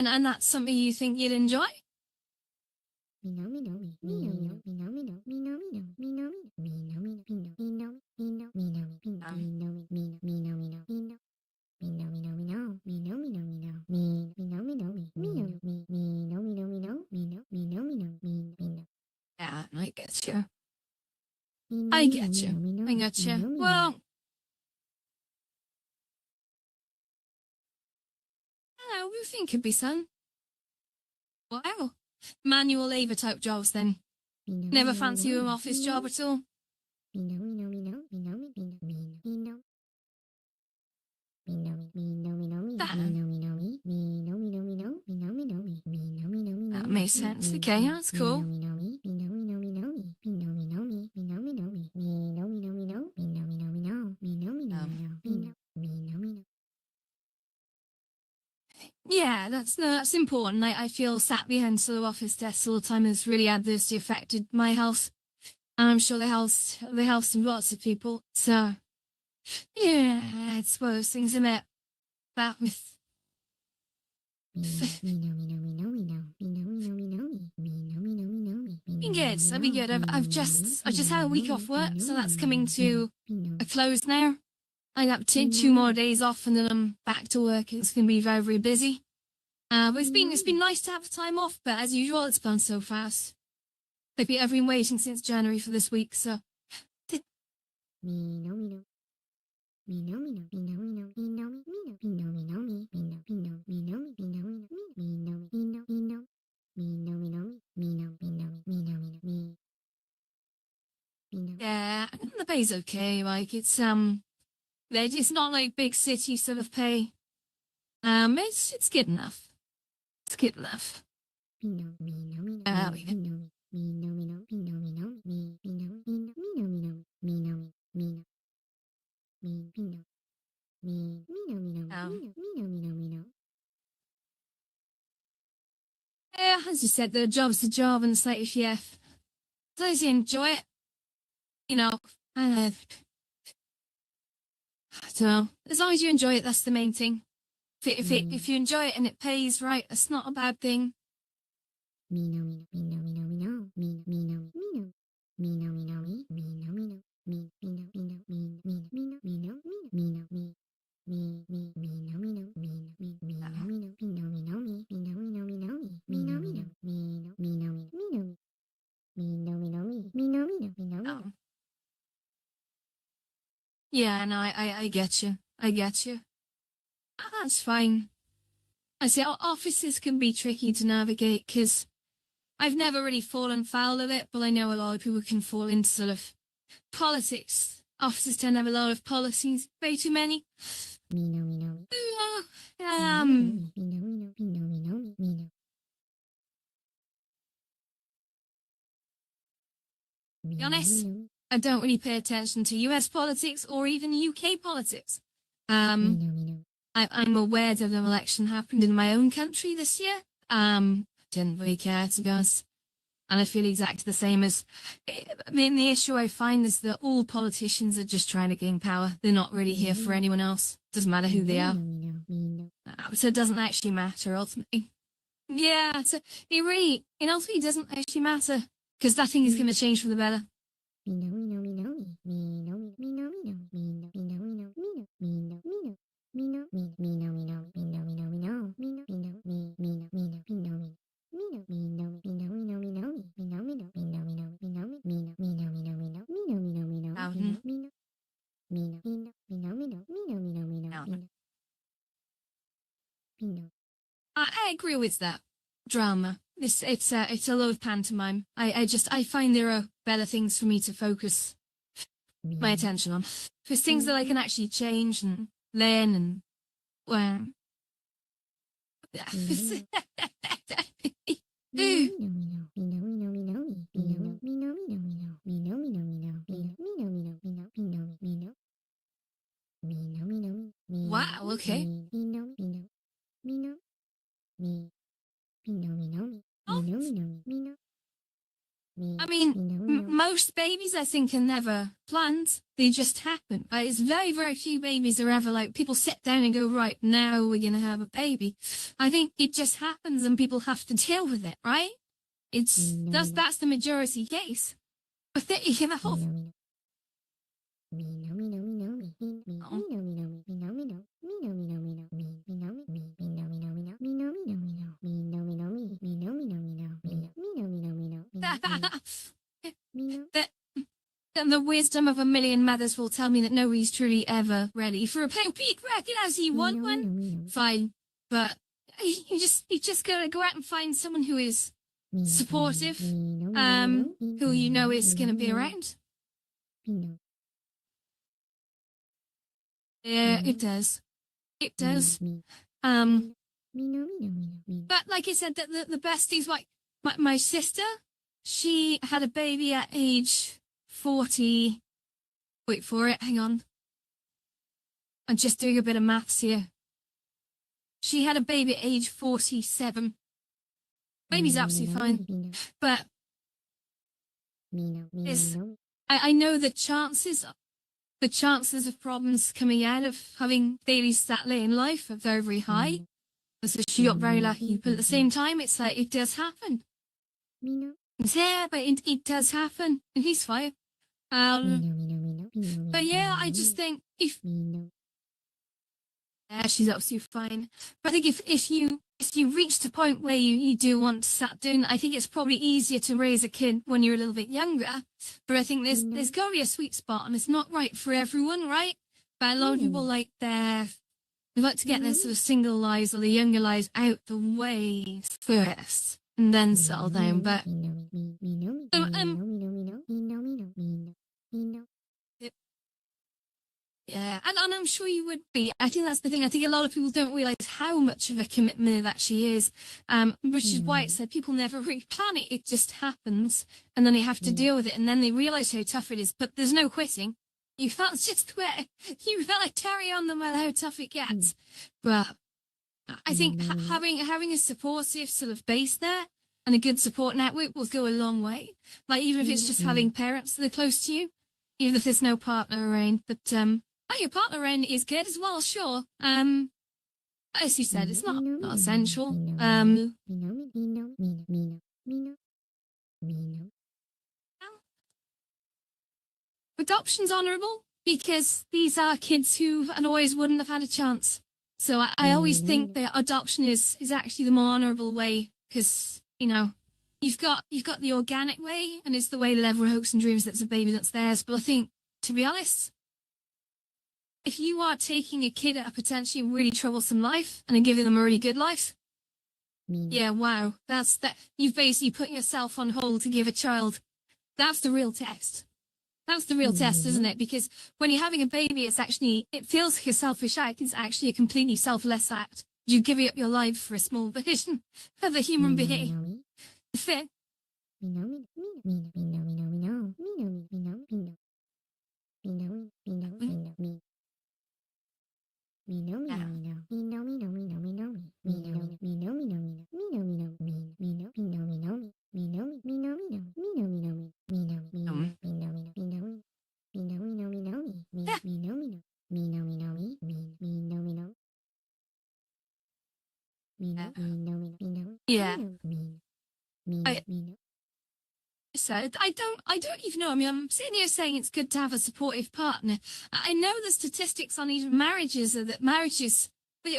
And that's something you think you'd enjoy? Yeah, I get you. I get you. I get you. Well, roofing could be some. Wow. Manual labor type jobs then. Never fancy an office job at all? That makes sense. Okay, that's cool. Yeah, that's important. I feel sat behind the office desk all the time has really adversely affected my health. And I'm sure the health of lots of people. So yeah, it's one of those things I met about with I'll be good. I just had a week off work, so that's coming to a close now. I got two more days off and then I'm back to work. It's gonna be very, very busy. But it's been nice to have time off, but as usual, it's gone so fast. I've been waiting since January for this week, so. Yeah, the pay's okay. Like it's not like big city sort of pay. It's good enough. It's good enough. Yeah, as you said, the job's the job, and it's like if you, as long as you enjoy it, you know, I don't know. As long as you enjoy it, that's the main thing. If you enjoy it and it pays right, that's not a bad thing. Yeah, no, I get you. I get you. That's fine. I say offices can be tricky to navigate because I've never really fallen foul of it, but I know a lot of people can fall into sort of politics. Offices tend to have a lot of policies, way too many. Be honest, I don't really pay attention to US politics or even UK politics. I'm aware that an election happened in my own country this year. Didn't really care, to be honest. And I feel exactly the same as, I mean, the issue I find is that all politicians are just trying to gain power. They're not really here for anyone else. Doesn't matter who they are. So it doesn't actually matter, ultimately. Yeah, so it ultimately doesn't actually matter, because nothing is going to change for the better. I agree with that. Drama. It's a lot of pantomime. I find there are better things for me to focus my attention on. There's things that I can actually change and learn and well. Wow, okay. I mean, most babies, I think, are never planned. They just happen. It's very, very few babies are ever like, people sit down and go, right, now we're going to have a baby. I think it just happens and people have to deal with it, right? That's the majority case. But you know, and the wisdom of a million mothers will tell me that nobody's truly ever ready for a baby. Recognize you want one, fine, but you just gotta go out and find someone who is supportive, who you know is gonna be around. Yeah, it does. It does. But like I said, the besties, like my sister, she had a baby at age 40. Wait for it, hang on. I'm just doing a bit of maths here. She had a baby at age 47. Baby's absolutely fine. But I know the chances of problems coming out of having babies that late in life are very, very high. So she got very lucky. But at the same time, it's like, it does happen. Yeah, but it does happen. And he's fine. But yeah, I just think she's absolutely fine. But I think if you reach the point where you do want to start doing, I think it's probably easier to raise a kid when you're a little bit younger. But I think there's got to be a sweet spot, and it's not right for everyone, right? But a lot of people they like to get their sort of single lives or the younger lives out the way first and then settle down. But yeah, and I'm sure you would be. I think that's the thing. I think a lot of people don't realise how much of a commitment that she is, which is why it said people never really plan it. It just happens, and then they have to deal with it, and then they realise how tough it is. But there's no quitting. You felt just where you felt like carry on no matter how tough it gets. But I think having a supportive sort of base there and a good support network will go a long way. Like even if it's just having parents that are close to you, even if there's no partner around. But your partner around is good as well, sure. As you said, it's not essential. Adoption's honourable because these are kids who and always wouldn't have had a chance. So I always think that adoption is actually the more honourable way because, you know, you've got the organic way and it's the way that everyone hopes and dreams that's a baby that's theirs. But I think, to be honest, if you are taking a kid at a potentially really troublesome life and then giving them a really good life, yeah, wow, that's that. You've basically put yourself on hold to give a child. That's the real test. That's the real test, isn't it? Because when you're having a baby, it feels like a selfish act. It's actually a completely selfless act. You give up your life for a small version of a human being. Fair. Yeah. So I don't even know. I mean, I'm sitting here saying it's good to have a supportive partner. I know the statistics on even marriages are that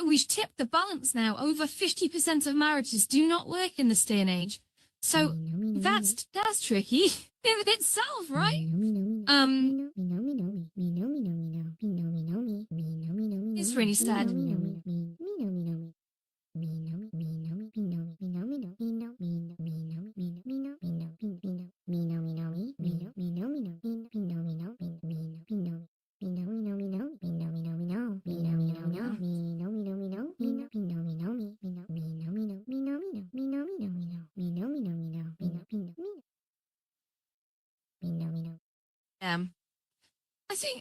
we've tipped the balance now. Over 50% of marriages do not work in this day and age. So that's tricky in itself, right? It's really sad.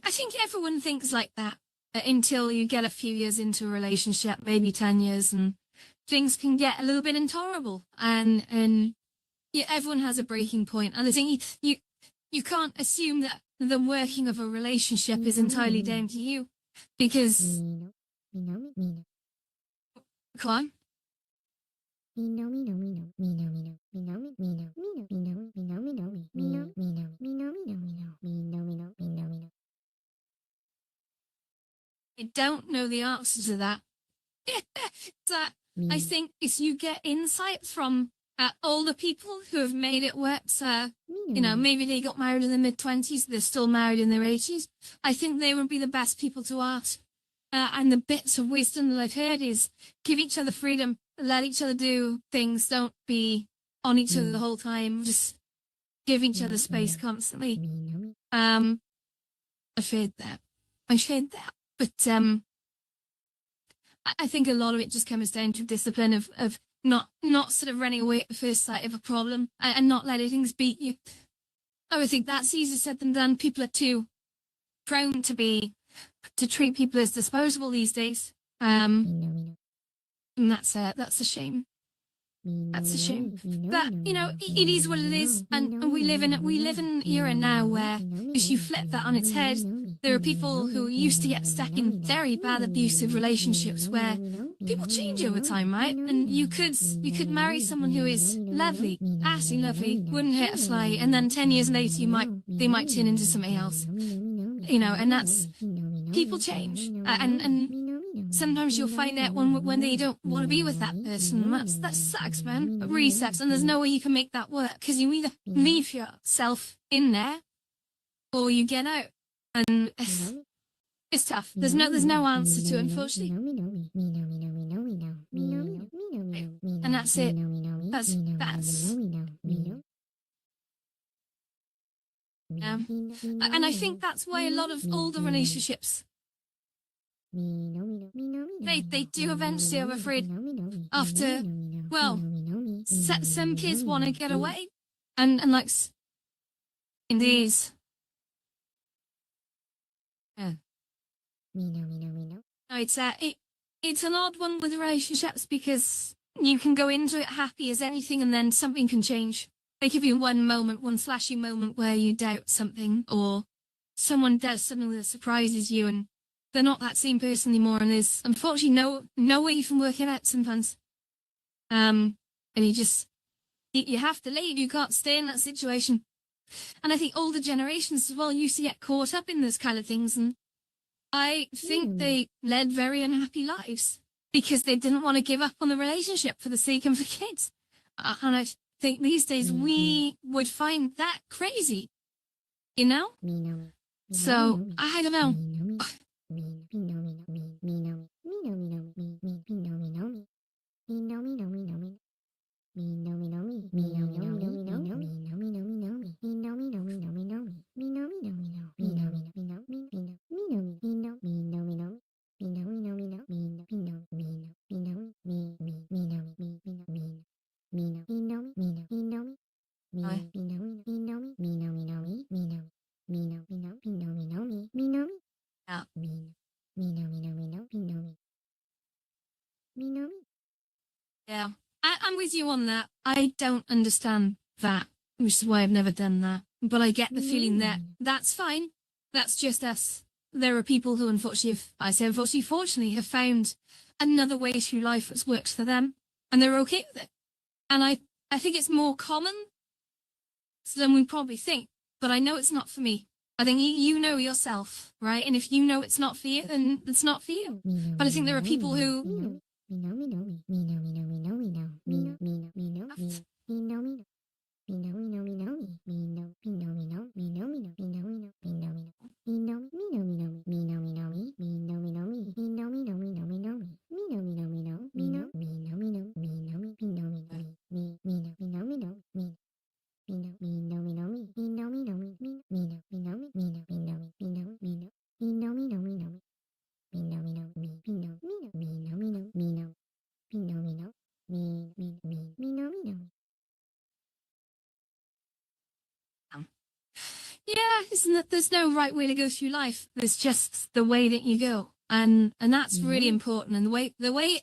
I think everyone thinks like that until you get a few years into a relationship, maybe 10 years, and things can get a little bit intolerable. And yeah, everyone has a breaking point, and I think you can't assume that the working of a relationship is entirely down to you, because come on. I don't know the answer to that. That I think is you get insight from older people who have made it work. So, maybe they got married in the mid-20s, they're still married in their 80s. I think they would be the best people to ask. And the bits of wisdom that I've heard is give each other freedom, let each other do things, don't be on each other the whole time, just give each other space constantly. I've heard that. But I think a lot of it just comes down to discipline of not sort of running away at the first sight of a problem and not letting things beat you. I would think that's easier said than done. People are too prone to treat people as disposable these days. And that's a shame. That's a shame. But it is what it is, and we live in an era now where, if you flip that on its head, there are people who used to get stuck in very bad abusive relationships where people change over time, right? And you could marry someone who is lovely, absolutely lovely, wouldn't hurt a fly, and then 10 years later they might turn into something else. And that's people change, and sometimes you'll find out when they don't want to be with that person. That sucks, man. It really sucks, and there's no way you can make that work because you either leave yourself in there or you get out, and it's tough. There's no answer to it, unfortunately. And that's it. That's and I think that's why a lot of older relationships they do eventually, I'm afraid, after, well, some kids want to get away, and like in these, yeah. No, it's an odd one with relationships because you can go into it happy as anything, and then something can change. There could be one flashy moment where you doubt something, or someone does something that surprises you, and they're not that same person anymore, and there's unfortunately no way you can work it out sometimes. And you have to leave. You can't stay in that situation. And I think older generations as well used to get caught up in those kind of things, and I think they led very unhappy lives because they didn't want to give up on the relationship for the sake of the kids. And I think these days we would find that crazy, So I don't know. Yeah, I'm with you on that. I don't understand that, which is why I've never done that. But I get the feeling that that's fine. That's just us. There are people who, fortunately, have found another way through life that's worked for them, and they're okay with it. And I think it's more common than we probably think. But I know it's not for me. I think you know yourself, right? And if you know it's not for you, then it's not for you. But I think there are people who yeah, isn't that there's no right way to go through life. There's just the way that you go. And that's really important. And the way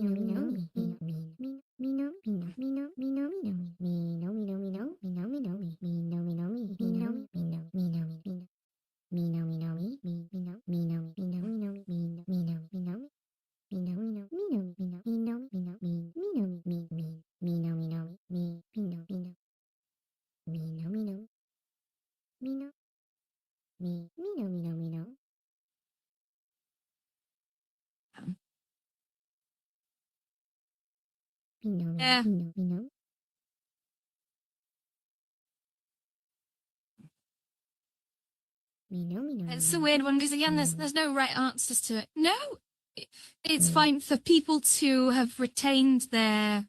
Yeah. It's a weird one because again, there's no right answers to it. No, it- it's fine for people to have retained their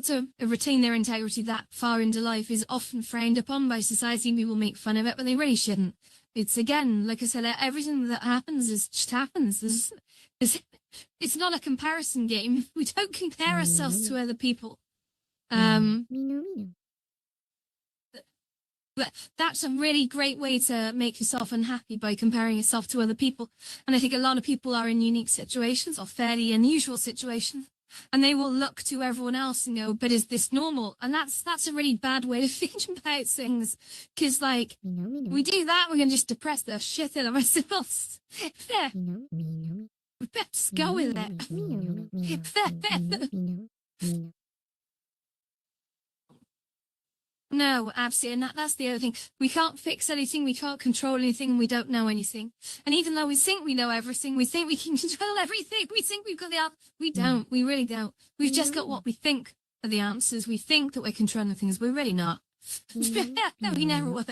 to retain their integrity that far into life is often frowned upon by society, and people make fun of it, but they really shouldn't. It's again, like I said, everything that happens is just happens. It's not a comparison game. We don't compare ourselves to other people. But that's a really great way to make yourself unhappy by comparing yourself to other people. And I think a lot of people are in unique situations or fairly unusual situations. And they will look to everyone else and go, but is this normal? And that's a really bad way to think about things. Because, like, we do that, we're going to just depress the shit out of ourselves. Yeah. We better just go with it. No, absolutely. And that's the other thing. We can't fix anything. We can't control anything. We don't know anything. And even though we think we know everything, we think we can control everything. We think we've got the answer. We don't. We really don't. We've just got what we think are the answers. We think that we're controlling things. We're really not. No, we never will.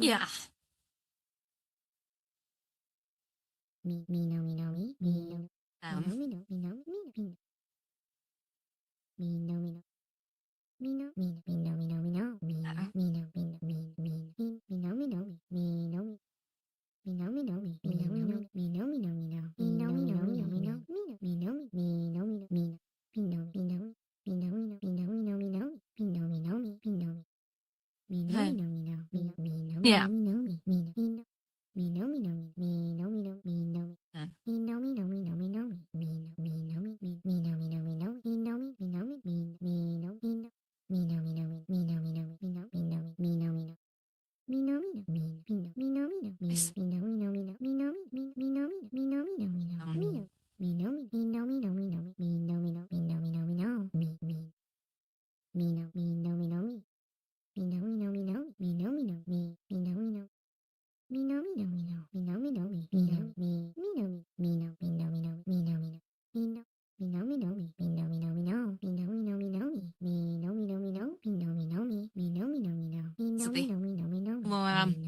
Yeah. Yeah.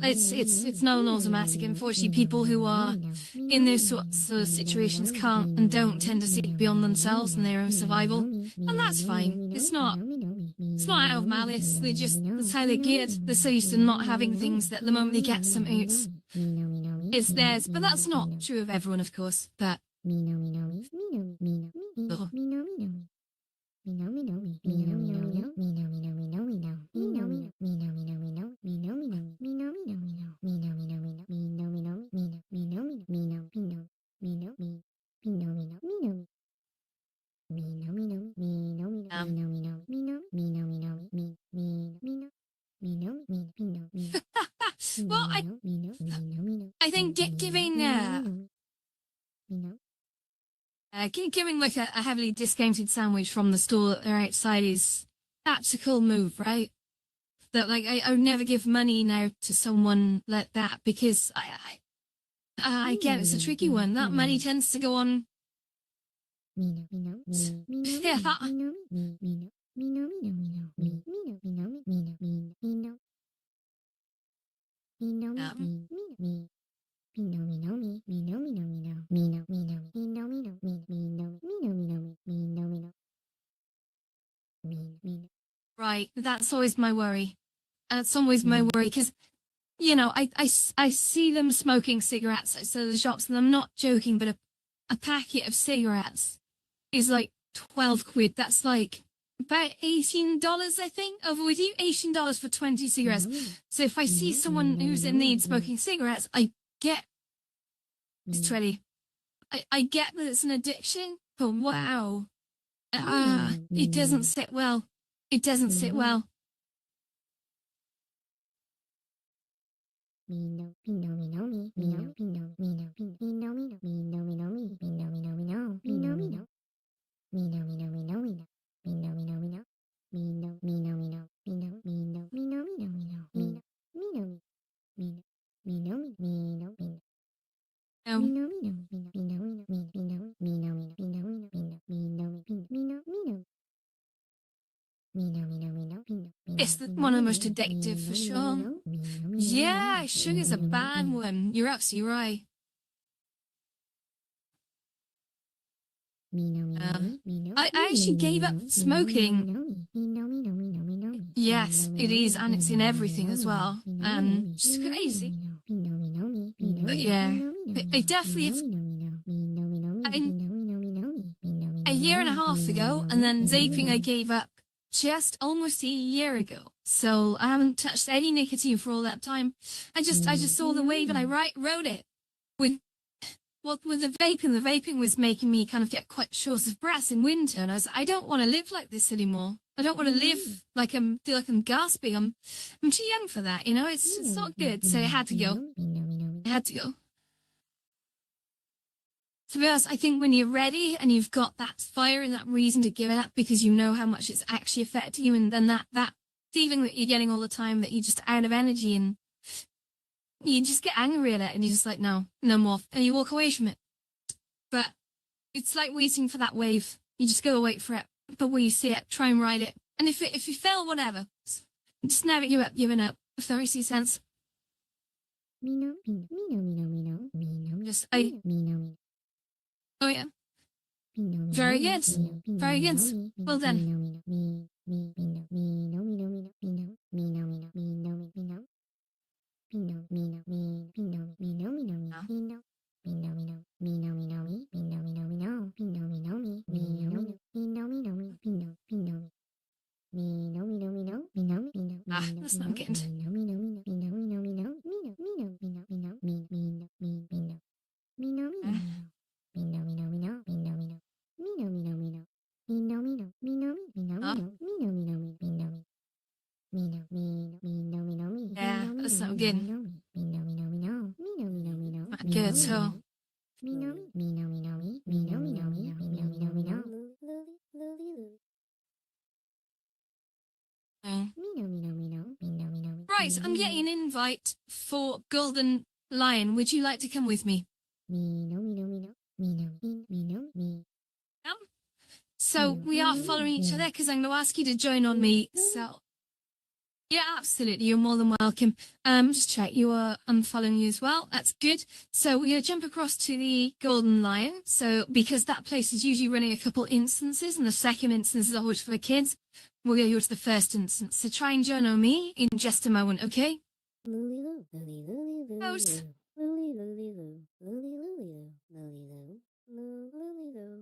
It's not an automatic. Unfortunately, people who are in those sorts of situations can't and don't tend to see beyond themselves and their own survival, and that's fine. It's not out of malice. That's how they're geared. They're so used to not having things that the moment they get something, it's theirs. But that's not true of everyone, of course. But ugh. Well, I think giving like a heavily discounted sandwich from the store that they're outside is that's a cool move, right? That like I would never give money now to someone like that because I get it's a tricky one. That money tends to go on. Yeah, right. That's always my worry. That's always my worry because I see them smoking cigarettes outside the shops, and I'm not joking, but a packet of cigarettes is like 12 quid. That's like about $18, I think, over with you. $18 for 20 cigarettes. So if I see someone who's in need smoking cigarettes, I get it's 20. I get that it's an addiction, but wow. It doesn't sit well. It doesn't sit well. It's one of the most addictive for sure. Yeah, sugar's a bad one. You're absolutely right. I actually gave up smoking. Yes, it is, and it's in everything as well. And it's crazy. But yeah, I definitely a year and a half ago, and then vaping I gave up just almost a year ago. So I haven't touched any nicotine for all that time. I just saw the wave and I rode it with. Well, with the vaping was making me kind of get quite short of breath in winter, and I was I don't want to live like this anymore. I don't want to live like feel like I'm gasping. I'm too young for that, It's not good. So I had to go. I had to go. To be honest, I think when you're ready and you've got that fire and that reason to give it up because you know how much it's actually affecting you, and then that feeling that you're getting all the time that you're just out of energy and you just get angry at it and you're just like, no more. And you walk away from it. But it's like waiting for that wave. You just go wait for it. But when you see it, try and ride it. And if you fail, whatever. Just never give up, giving up. If that makes any sense. Oh yeah. Very good. Very good. Well then. That's not good. Yeah, that's not good. Not good, so. Right, I'm getting an invite for Golden Lion. Would you like to come with me? So we are following each other because I'm going to ask you to join on me. So Yeah, absolutely. You're more than welcome. Just check you are unfollowing you as well. That's good. So we're going to jump across to the Golden Lion. So because that place is usually running a couple instances, and the second instance is always for the kids, we'll go to the first instance. So try and join on me in just a moment, okay? Host.